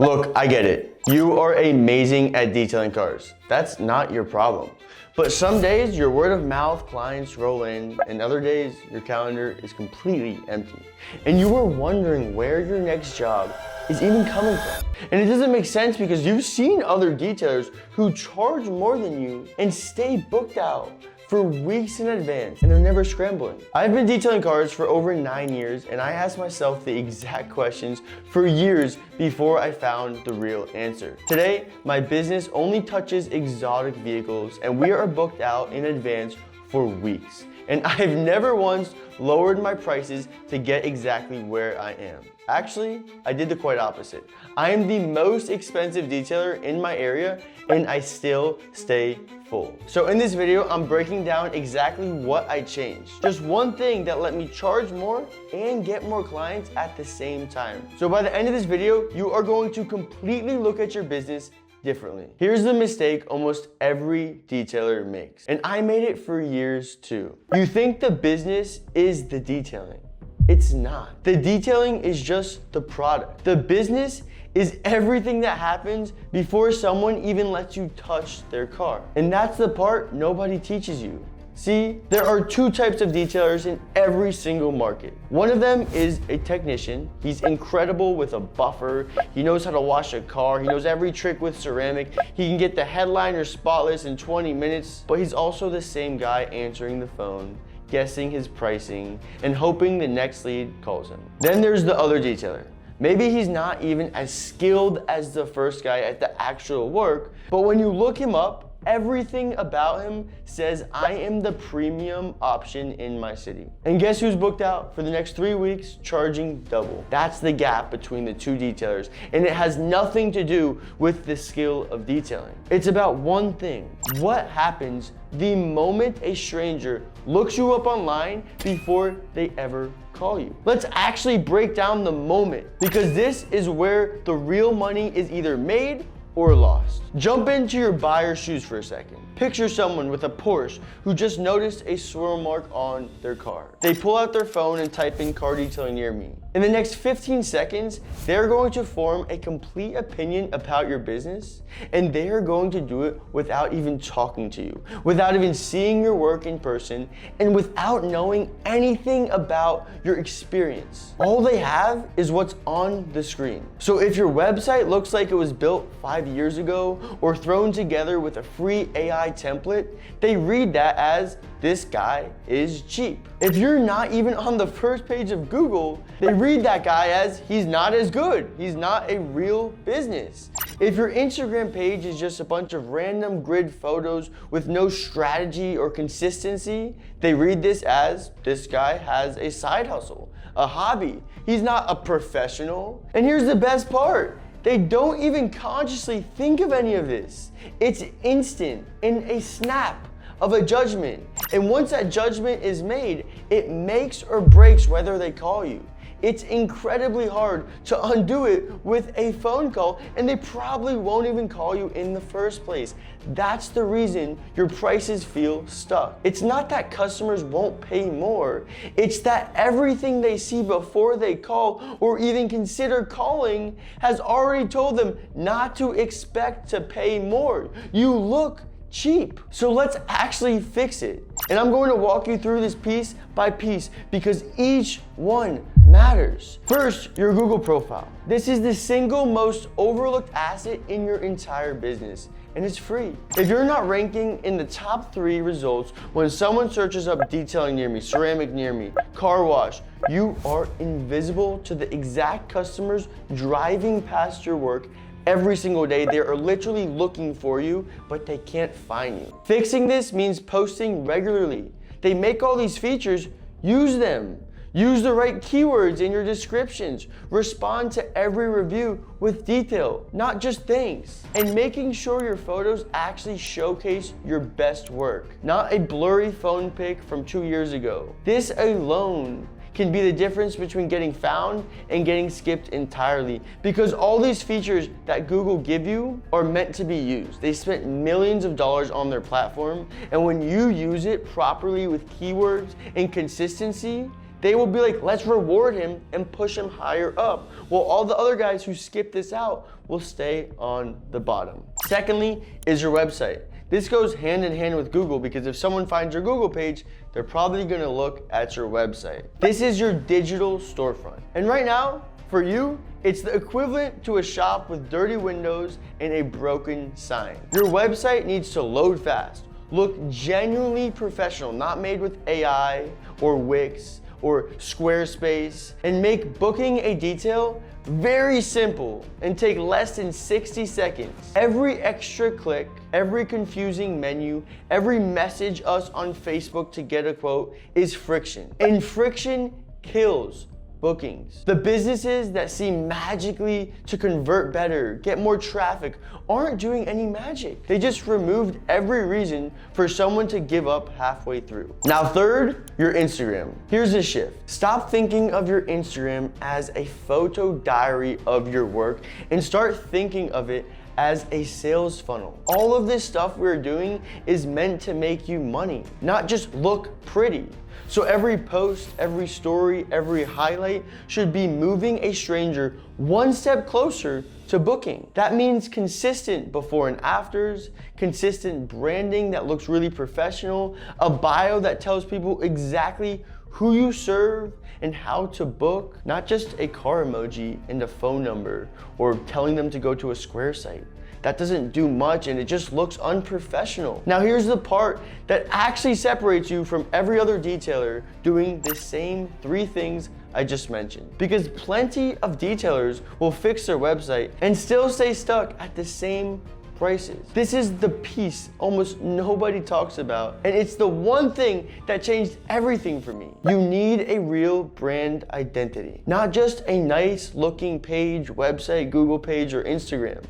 Look, I get it. You are amazing at detailing cars. That's not your problem. But some days your word of mouth clients roll in, and other days your calendar is completely empty. And you are wondering where your next job is even coming from. And it doesn't make sense because you've seen other detailers who charge more than you and stay booked out for weeks in advance, and they're never scrambling. I've been detailing cars for over 9 years, and I asked myself the exact questions for years before I found the real answer. Today, my business only touches exotic vehicles, and we are booked out in advance for weeks. And I've never once lowered my prices to get exactly where I am. Actually, I did the quite opposite. I am the most expensive detailer in my area, and I still stay full. So in this video, I'm breaking down exactly what I changed. Just one thing that let me charge more and get more clients at the same time. So by the end of this video, you are going to completely look at your business differently. Here's the mistake almost every detailer makes, and I made it for years too. You think the business is the detailing. It's not. The detailing is just the product. The business is everything that happens before someone even lets you touch their car. And that's the part nobody teaches you. See, there are two types of detailers in every single market. One of them is a technician. He's incredible with a buffer. He knows how to wash a car. He knows every trick with ceramic. He can get the headliner spotless in 20 minutes, but he's also the same guy answering the phone, guessing his pricing, and hoping the next lead calls him. Then there's the other detailer. Maybe he's not even as skilled as the first guy at the actual work, but when you look him up, everything about him says, I am the premium option in my city. And guess who's booked out for the next 3 weeks, charging double? That's the gap between the two detailers, and it has nothing to do with the skill of detailing. It's about one thing. What happens the moment a stranger looks you up online before they ever call you? Let's actually break down the moment, because this is where the real money is either made or lost. Jump into your buyer's shoes for a second. Picture someone with a Porsche who just noticed a swirl mark on their car. They pull out their phone and type in car detailing near me. In the next 15 seconds, they're going to form a complete opinion about your business, and they are going to do it without even talking to you, without even seeing your work in person, and without knowing anything about your experience. All they have is what's on the screen. So if your website looks like it was built 5 years ago or thrown together with a free AI template, they read that as, this guy is cheap. If you're not even on the first page of Google, they read that guy as, he's not as good. He's not a real business. If your Instagram page is just a bunch of random grid photos with no strategy or consistency, they read this as, this guy has a side hustle, a hobby. He's not a professional. And here's the best part. They don't even consciously think of any of this. It's instant, in a snap of a judgment. And once that judgment is made, it makes or breaks whether they call you. It's incredibly hard to undo it with a phone call, and they probably won't even call you in the first place. That's the reason your prices feel stuck. It's not that customers won't pay more. It's that everything they see before they call or even consider calling has already told them not to expect to pay more. You look cheap. So let's actually fix it. And I'm going to walk you through this piece by piece because each one matters. First, your Google profile. This is the single most overlooked asset in your entire business, and it's free. If you're not ranking in the top 3 results when someone searches up detailing near me, ceramic near me, car wash, you are invisible to the exact customers driving past your work every single day. They are literally looking for you, but they can't find you. Fixing this means posting regularly. They make all these features, use them. Use the right keywords in your descriptions. Respond to every review with detail, not just thanks. And making sure your photos actually showcase your best work, not a blurry phone pic from 2 years ago. This alone can be the difference between getting found and getting skipped entirely, because all these features that Google give you are meant to be used. They spent millions of dollars on their platform, and when you use it properly with keywords and consistency, they will be like, let's reward him and push him higher up, while all the other guys who skip this out will stay on the bottom. Secondly is your website. This goes hand in hand with Google, because if someone finds your Google page, they're probably gonna look at your website. This is your digital storefront. And right now, for you, it's the equivalent to a shop with dirty windows and a broken sign. Your website needs to load fast, look genuinely professional, not made with AI or Wix or Squarespace, and make booking a detail very simple and take less than 60 seconds. Every extra click, every confusing menu, every message us on Facebook to get a quote is friction. And friction kills bookings. The businesses that seem magically to convert better, get more traffic, aren't doing any magic. They just removed every reason for someone to give up halfway through. Now third, your Instagram. Here's the shift. Stop thinking of your Instagram as a photo diary of your work and start thinking of it as a sales funnel. All of this stuff we're doing is meant to make you money, not just look pretty. So every post, every story, every highlight should be moving a stranger one step closer to booking. That means consistent before and afters, consistent branding that looks really professional, a bio that tells people exactly who you serve and how to book, not just a car emoji and a phone number or telling them to go to a Square site. That doesn't do much and it just looks unprofessional. Now here's the part that actually separates you from every other detailer doing the same 3 things I just mentioned. Because plenty of detailers will fix their website and still stay stuck at the same prices. This is the piece almost nobody talks about, and it's the one thing that changed everything for me. You need a real brand identity, not just a nice looking page, website, Google page, or Instagram.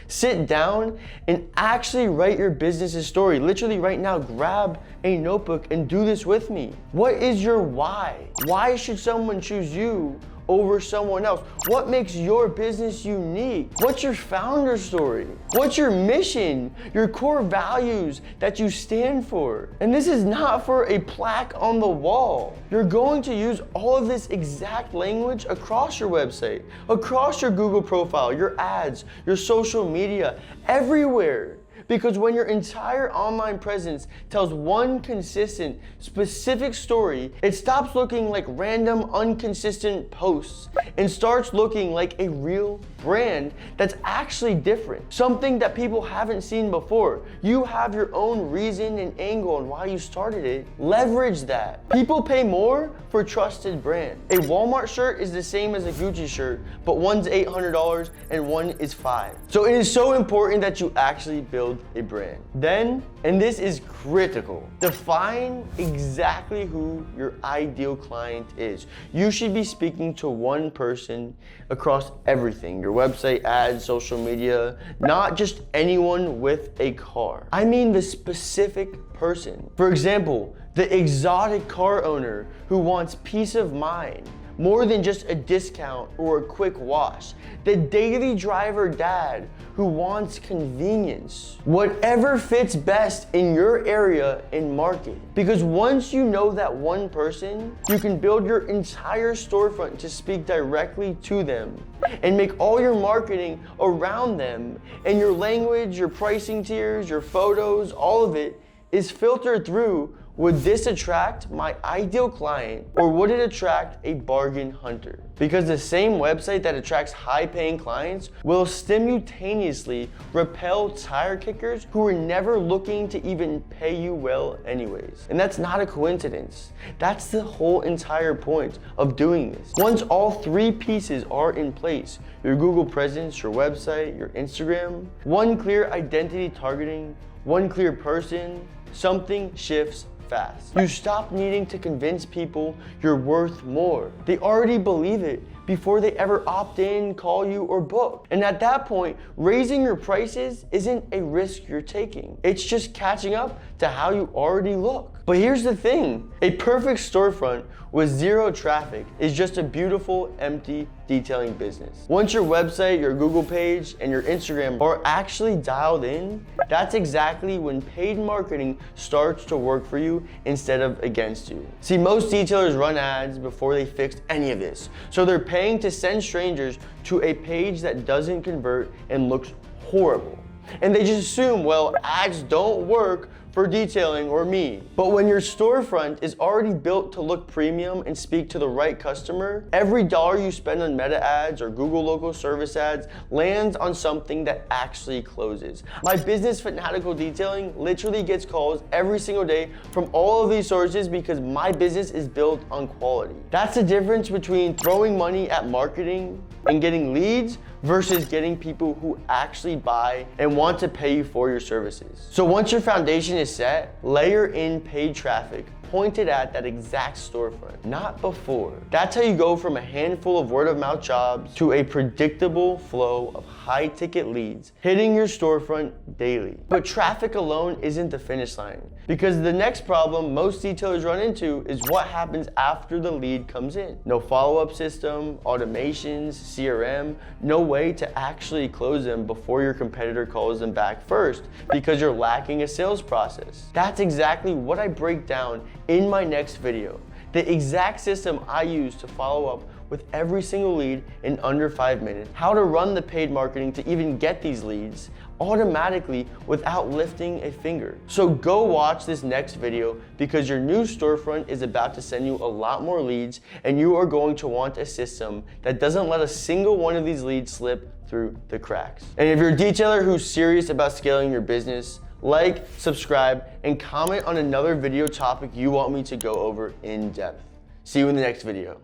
Sit down and actually write your business's story. Literally right now, grab a notebook and do this with me. What is your why? Why should someone choose you over someone else? What makes your business unique? What's your founder story? What's your mission? Your core values that you stand for? And this is not for a plaque on the wall. You're going to use all of this exact language across your website, across your Google profile, your ads, your social media, everywhere. Because when your entire online presence tells one consistent, specific story, it stops looking like random, inconsistent posts and starts looking like a real brand that's actually different. Something that people haven't seen before. You have your own reason and angle on why you started it. Leverage that. People pay more for trusted brand. A Walmart shirt is the same as a Gucci shirt, but one's $800 and one is $5. So it is so important that you actually build a brand. Then, and this is critical, define exactly who your ideal client is. You should be speaking to one person across everything, your website, ads, social media, not just anyone with a car. I mean the specific person. For example, the exotic car owner who wants peace of mind, more than just a discount or a quick wash. The daily driver dad who wants convenience. Whatever fits best in your area and market. Because once you know that one person, you can build your entire storefront to speak directly to them and make all your marketing around them, and your language, your pricing tiers, your photos, all of it is filtered through, would this attract my ideal client or would it attract a bargain hunter? Because the same website that attracts high-paying clients will simultaneously repel tire kickers who are never looking to even pay you well anyways. And that's not a coincidence. That's the whole entire point of doing this. Once all 3 pieces are in place, your Google presence, your website, your Instagram, one clear identity targeting, one clear person, something shifts fast. You stop needing to convince people you're worth more. They already believe it before they ever opt in, call you, or book. And at that point, raising your prices isn't a risk you're taking. It's just catching up to how you already look. But here's the thing, a perfect storefront with zero traffic is just a beautiful, empty detailing business. Once your website, your Google page, and your Instagram are actually dialed in, that's exactly when paid marketing starts to work for you instead of against you. See, most detailers run ads before they fixed any of this. So they're paying to send strangers to a page that doesn't convert and looks horrible. And they just assume, well, ads don't work for detailing or me. But when your storefront is already built to look premium and speak to the right customer, every dollar you spend on Meta ads or Google local service ads lands on something that actually closes. My business, Fanatical Detailing, literally gets calls every single day from all of these sources because my business is built on quality. That's the difference between throwing money at marketing and getting leads versus getting people who actually buy and want to pay you for your services. So once your foundation is set, layer in paid traffic pointed at that exact storefront, not before. That's how you go from a handful of word of mouth jobs to a predictable flow of high ticket leads hitting your storefront daily. But traffic alone isn't the finish line, because the next problem most detailers run into is what happens after the lead comes in. No follow-up system, automations, CRM, no way to actually close them before your competitor calls them back first because you're lacking a sales process. That's exactly what I break down in my next video. The exact system I use to follow up with every single lead in under 5 minutes. How to run the paid marketing to even get these leads automatically without lifting a finger. So go watch this next video because your new storefront is about to send you a lot more leads, and you are going to want a system that doesn't let a single one of these leads slip through the cracks. And if you're a detailer who's serious about scaling your business, like, subscribe, and comment on another video topic you want me to go over in depth. See you in the next video.